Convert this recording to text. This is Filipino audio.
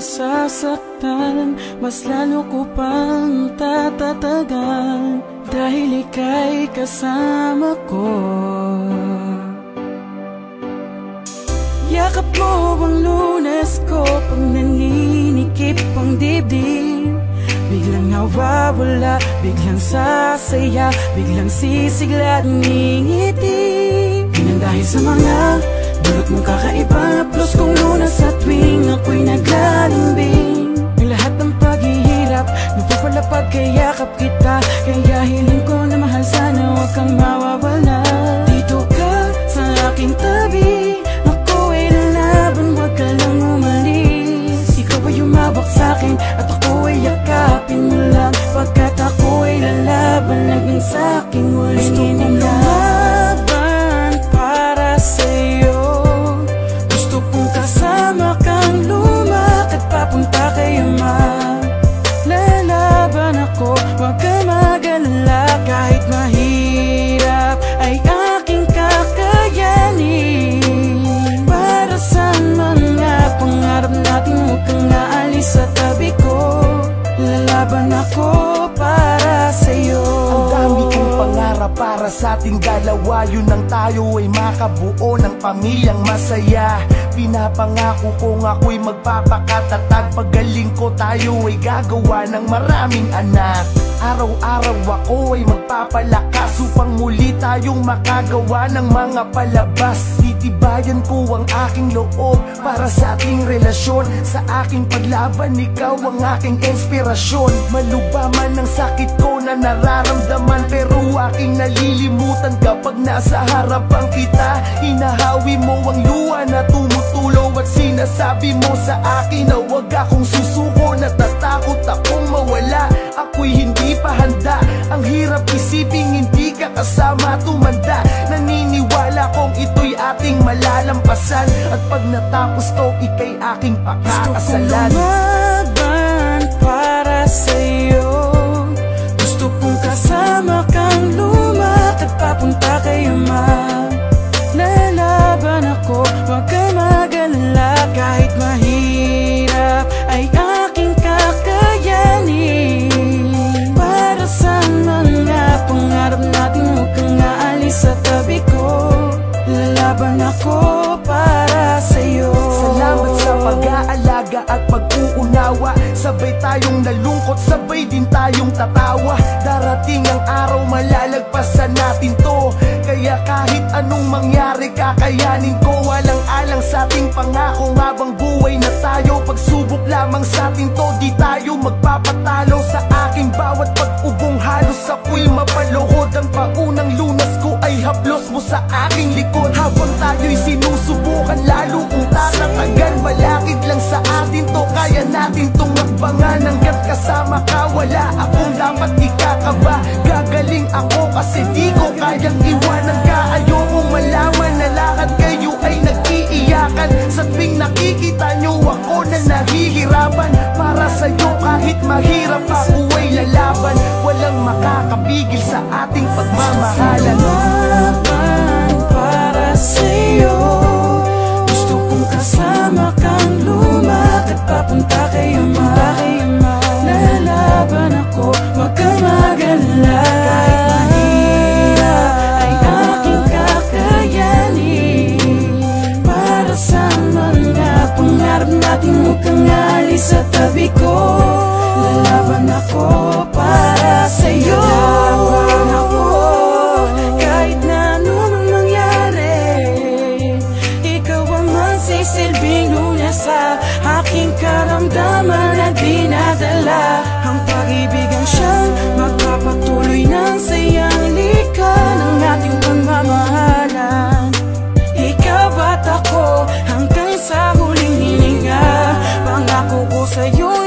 nasasaktan, mas lalo ko pang tatatagan dahil ika'y kasama ko. Yakap mo ang Lunes ko pag naninikip ang dibdib. Biglang nawawala, biglang sasaya, biglang sisigla at ngingiti. Yan dahil sa mga dulot mong kakaiba, plus kung Lunes sa tuwing ako'y naglalambing. Ang lahat ng paghihirap, napapalapag kay yakap kita. Kaya hiling ko na mahal, sana huwag kang mawawala. Dito ka sa aking tabi, ako ay lalaban, huwag ka lang umalis. Ikaw ay umabak sa'kin at ako ay yakapin mo lang. Pagkat ako ay lalaban, naging sa'king walang inilang. Para sa'yo, gusto kong kasama kang lumakad papunta kay Ama. Lalaban ako, huwag ka mag-alala. Kahit mahirap ay aking kakayanin. Para sa mga pangarap natin, huwag kang aalis sa tabi ko. Lalaban ako para sa'yo. Ang dami kong pangarap para sa ating dalawa. Yun ang tayo ay makabuo ng pamilyang masaya. Pinapangako kong ako'y magpapakatatag. Pagaling ko tayo ay gagawa ng maraming anak. Araw-araw ako ay magpapalakas upang muli tayong makagawa ng mga palabas. Titibayan ko ang aking loob para sa ating relasyon. Sa aking paglaban, ikaw ang aking inspirasyon. Maluba man ang sakit ko na nararamdaman, pero aking nalilimutan kapag nasa harapan kita. Hinahawi mo ang luha na tumutulo at sinasabi mo sa akin na huwag akong susuko. Natatakot akong mawala, ako'y hindi pa handa. Ang hirap isiping hindi ka kasama tumanda. Naniniwala kong ito'y ating malalampasan, at pag natapos to, ika'y aking pakakasalan. Gusto kong lumaban para sa'yo, gusto kong kasama kang lumakad papunta kay Ama. Lalaban ako, huwag ka mag-alala. Kahit mahirap ay aking kakayanin. Para sa mga pangarap natin, huwag kang aalis sa tabi ko. Lalaban ako para sa'yo. Salamat sa pag-aalaga at pag-uunawa. Sabay tayong nalungkot, sabay din tayong tatawa. Darating ang araw, malalagpasan natin to. Kaya kahit anong mangyari, kakayanin ko. Walang-alang sa ating pangako, habang buhay na tayo. Pagsubok lamang sa atin to, di tayo magpapatalo. Sa aking bawat pag-ubong halos ako'y mapaluhod. Ang paunang Lunas ko ay haplos mo sa aking likod. Habang tayo'y sinusubukan, lalo kung tatatagan. Malakit lang sa atin to, kaya natin tong magbangan. Hanggat kasama ka, wala akong dapat ikakaba. Gagaling ako kasi di ko kayang iwanan ka. Ayokong malaman na lahat kayo ay nag-iiyakan. Sa tuwing nakikita nyo ako na nahihirapan. Para sa'yo kahit mahirap ako ay lalaban. Walang makakapigil sa ating pagmamahalan. Lumaban para sa'yo, gusto kong kasama kang lumakad papunta kay Ama. Lalaban ako, huwag ka mag-alala. Kahit mahirap ay aking kakayanin. Para sa mga pangarap natin, huwag kang aalis sa tabi ko. Lalaban ako para sa'yo. Lalaban ako kahit na anong mangyari. Ikaw ang magsisilbing Lunes sa aking karamdaman na dinadala. Ang pag-ibig ang siyang magpapatuloy ng sayang likan ng ating pagmamahalan. Ikaw at ako hanggang sa huling hininga. Pangako ko sa'yo